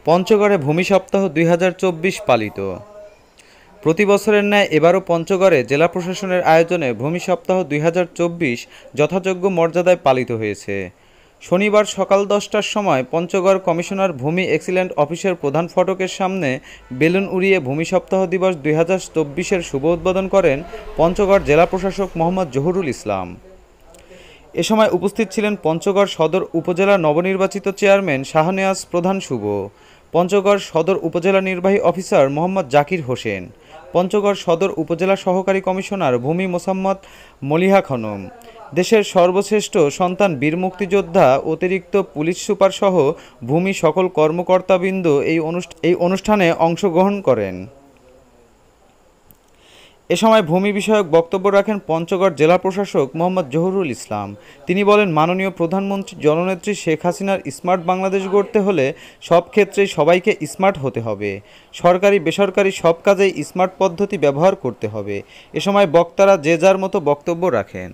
পঞ্চগড়ে ভূমি সপ্তাহ ২০২৪ পালিত। প্রতি বছরের ন্যায় এবারও পঞ্চগড়ে জেলা প্রশাসনের আয়োজনে ভূমি সপ্তাহ ২০২৪ যথাযোগ্য মর্যাদায় পালিত হয়েছে। শনিবার সকাল ১০টার সময় পঞ্চগড় কমিশনার ভূমি এক্সিলেন্ট অফিসের প্রধান ফটকের সামনে বেলুন উড়িয়ে ভূমি সপ্তাহ দিবস ২০২৪-এর শুভ উদ্বোধন করেন পঞ্চগড় জেলা প্রশাসক মোহাম্মদ জহুরুল ইসলাম। এ সময় উপস্থিত ছিলেন পঞ্চগড় সদর উপজেলা নবনির্বাচিত চেয়ারম্যান শাহনেওয়াজ প্রধান শুভ, পঞ্চগড় সদর উপজেলা নির্বাহী অফিসার মোহাম্মদ জাকির হোসেন, পঞ্চগড় সদর উপজেলা সহকারী কমিশনার ভূমি মোসাম্মদ মলিহা খানম, দেশের সর্বশ্রেষ্ঠ সন্তান বীর মুক্তিযোদ্ধা অতিরিক্ত পুলিশ সুপার সহ ভূমি সকল কর্মকর্তাবৃন্দ এই অনুষ্ঠানে অংশগ্রহণ করেন। এ সময় ভূমি বিষয়ক বক্তব্য রাখেন পঞ্চগড় জেলা প্রশাসক মোহাম্মদ জহুরুল ইসলাম। তিনি বলেন, মাননীয় প্রধানমন্ত্রী জননেত্রী শেখ হাসিনার স্মার্ট বাংলাদেশ গড়তে হলে সব ক্ষেত্রেই সবাইকে স্মার্ট হতে হবে। সরকারি বেসরকারি সব কাজেই স্মার্ট পদ্ধতি ব্যবহার করতে হবে। এ সময় বক্তারা যে যার মতো বক্তব্য রাখেন।